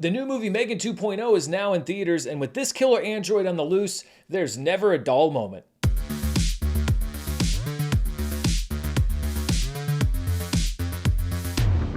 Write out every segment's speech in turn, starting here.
The new movie M3GAN 2.0 is now in theaters, and with this killer android on the loose, there's never a dull moment.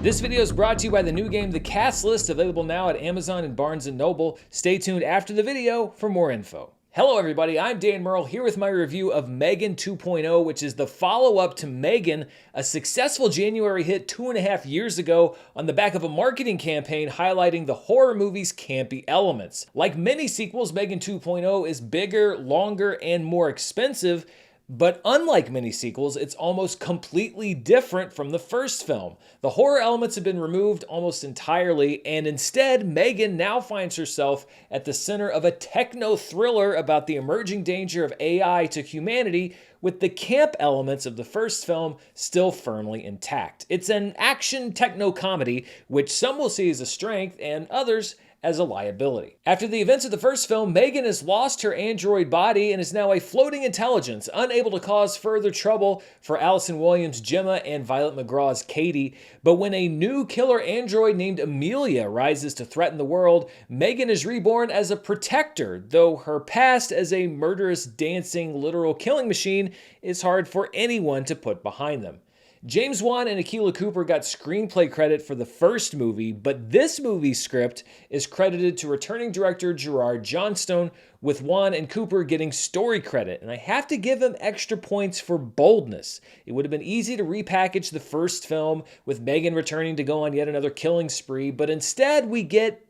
This video is brought to you by the new game The Cast List, available now at Amazon and Barnes & Noble. Stay tuned after the video for more info. Hello everybody, I'm Dan Murrell here with my review of M3GAN 2.0, which is the follow-up to M3GAN, a successful January hit 2.5 years ago on the back of a marketing campaign highlighting the horror movie's campy elements. Like many sequels, M3GAN 2.0 is bigger, longer, and more expensive, but unlike many sequels, it's almost completely different from the first film. The horror elements have been removed almost entirely, and instead, M3GAN now finds herself at the center of a techno-thriller about the emerging danger of AI to humanity, with the camp elements of the first film still firmly intact. It's an action techno-comedy, which some will see as a strength, and others as a liability. After the events of the first film, M3GAN has lost her android body and is now a floating intelligence, unable to cause further trouble for Allison Williams' Gemma and Violet McGraw's Katie. But when a new killer android named Amelia rises to threaten the world, M3GAN is reborn as a protector, though her past as a murderous, dancing, literal killing machine is hard for anyone to put behind them. James Wan and Akilah Cooper got screenplay credit for the first movie, but this movie's script is credited to returning director Gerard Johnstone, with Wan and Cooper getting story credit, and I have to give him extra points for boldness. It would have been easy to repackage the first film, with M3GAN returning to go on yet another killing spree, but instead we get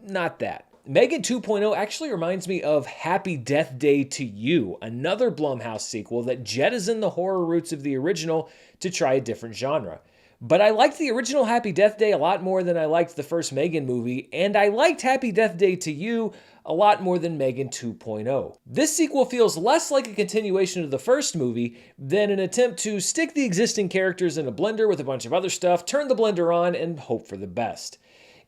not that. M3GAN 2.0 actually reminds me of Happy Death Day to You, another Blumhouse sequel that jettisoned the horror roots of the original to try a different genre. But I liked the original Happy Death Day a lot more than I liked the first M3GAN movie, and I liked Happy Death Day to You a lot more than M3GAN 2.0. This sequel feels less like a continuation of the first movie than an attempt to stick the existing characters in a blender with a bunch of other stuff, turn the blender on, and hope for the best.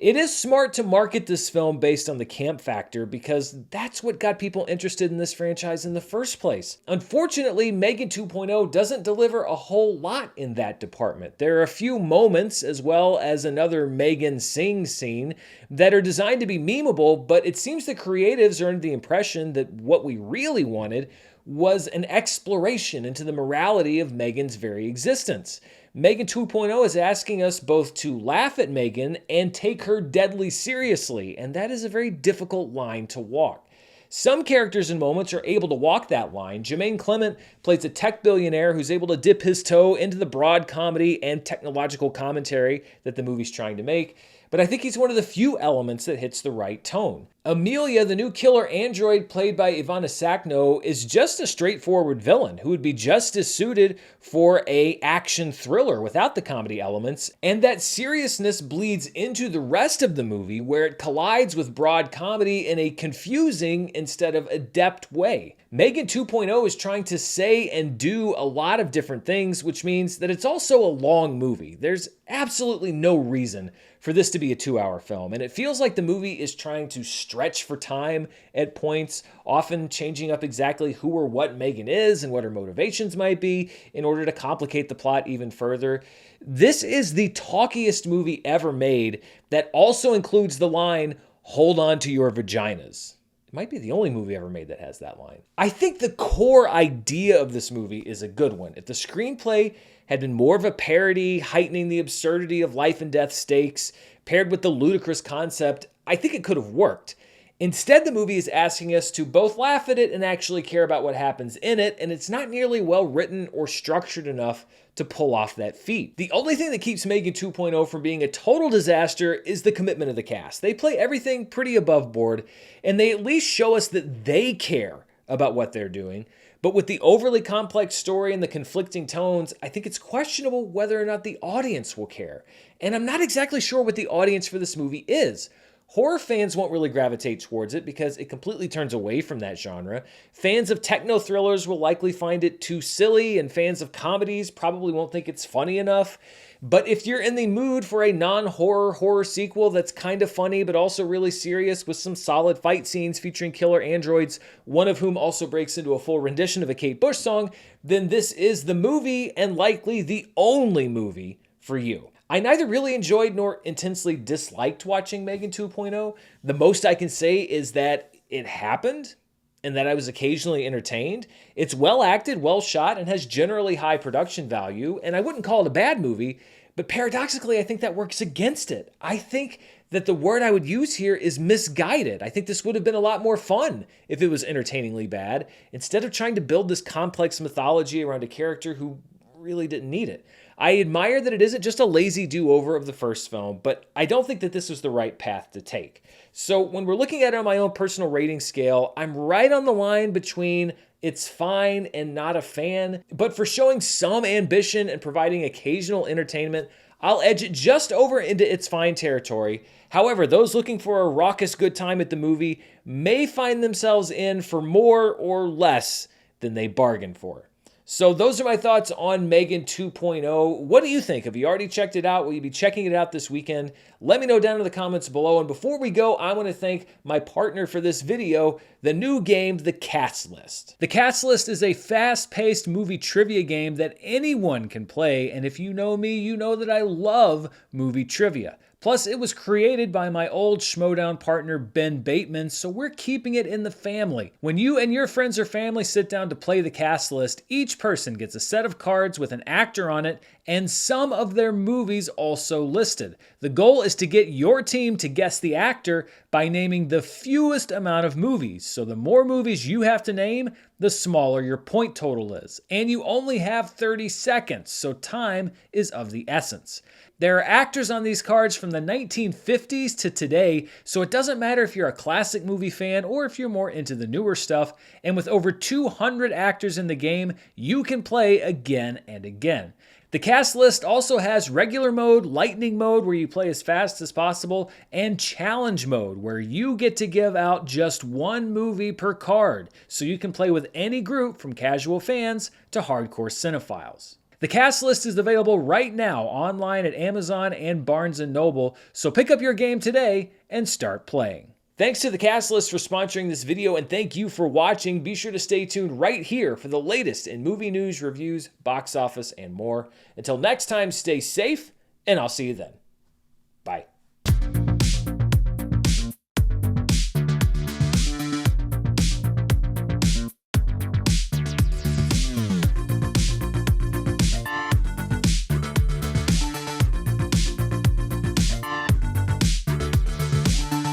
It is smart to market this film based on the camp factor because that's what got people interested in this franchise in the first place. Unfortunately, M3GAN 2.0 doesn't deliver a whole lot in that department. There are a few moments, as well as another M3GAN sing scene, that are designed to be memeable, but it seems the creatives are under the impression that what we really wanted was an exploration into the morality of M3GAN's very existence. M3GAN 2.0 is asking us both to laugh at M3GAN and take her deadly seriously, and that is a very difficult line to walk. Some characters and moments are able to walk that line. Jermaine Clement plays a tech billionaire who's able to dip his toe into the broad comedy and technological commentary that the movie's trying to make, but I think he's one of the few elements that hits the right tone. Amelia, the new killer android played by Ivana Sakno, is just a straightforward villain who would be just as suited for an action thriller without the comedy elements, and that seriousness bleeds into the rest of the movie where it collides with broad comedy in a confusing instead of adept way. M3GAN 2.0 is trying to say and do a lot of different things, which means that it's also a long movie. There's absolutely no reason for this to be a 2-hour film, and it feels like the movie is trying to stretch for time at points, often changing up exactly who or what M3GAN is and what her motivations might be in order to complicate the plot even further. This is the talkiest movie ever made that also includes the line, "Hold on to your vaginas." Might be the only movie ever made that has that line. I think the core idea of this movie is a good one. If the screenplay had been more of a parody, heightening the absurdity of life and death stakes, paired with the ludicrous concept, I think it could have worked. Instead, the movie is asking us to both laugh at it and actually care about what happens in it, and it's not nearly well written or structured enough to pull off that feat. The only thing that keeps M3GAN 2.0 from being a total disaster is the commitment of the cast. They play everything pretty above board, and they at least show us that they care about what they're doing. But with the overly complex story and the conflicting tones, I think it's questionable whether or not the audience will care. And I'm not exactly sure what the audience for this movie is. Horror fans won't really gravitate towards it because it completely turns away from that genre. Fans of techno thrillers will likely find it too silly, and fans of comedies probably won't think it's funny enough. But if you're in the mood for a non-horror horror sequel that's kind of funny but also really serious with some solid fight scenes featuring killer androids, one of whom also breaks into a full rendition of a Kate Bush song, then this is the movie and likely the only movie for you. I neither really enjoyed nor intensely disliked watching M3GAN 2.0. The most I can say is that it happened and that I was occasionally entertained. It's well acted, well shot, and has generally high production value, and I wouldn't call it a bad movie, but paradoxically, I think that works against it. I think that the word I would use here is misguided. I think this would have been a lot more fun if it was entertainingly bad, instead of trying to build this complex mythology around a character who really didn't need it. I admire that it isn't just a lazy do-over of the first film, but I don't think that this was the right path to take. So when we're looking at it on my own personal rating scale, I'm right on the line between it's fine and not a fan, but for showing some ambition and providing occasional entertainment, I'll edge it just over into it's fine territory. However, those looking for a raucous good time at the movie may find themselves in for more or less than they bargained for. So those are my thoughts on M3GAN 2.0. What do you think? Have you already checked it out? Will you be checking it out this weekend? Let me know down in the comments below. And before we go, I want to thank my partner for this video, the new game, The Cast List. The Cast List is a fast-paced movie trivia game that anyone can play. And if you know me, you know that I love movie trivia. Plus, it was created by my old Schmodown partner, Ben Bateman, so we're keeping it in the family. When you and your friends or family sit down to play the cast list, each person gets a set of cards with an actor on it and some of their movies also listed. The goal is to get your team to guess the actor by naming the fewest amount of movies. So the more movies you have to name, the smaller your point total is. And you only have 30 seconds, so time is of the essence. There are actors on these cards from the 1950s to today, so it doesn't matter if you're a classic movie fan or if you're more into the newer stuff. And with over 200 actors in the game, you can play again and again. The cast list also has regular mode, lightning mode, where you play as fast as possible, and challenge mode, where you get to give out just one movie per card, so you can play with any group from casual fans to hardcore cinephiles. The cast list is available right now online at Amazon and Barnes & Noble, so pick up your game today and start playing. Thanks to the cast list for sponsoring this video, and thank you for watching. Be sure to stay tuned right here for the latest in movie news, reviews, box office, and more. Until next time, stay safe, and I'll see you then.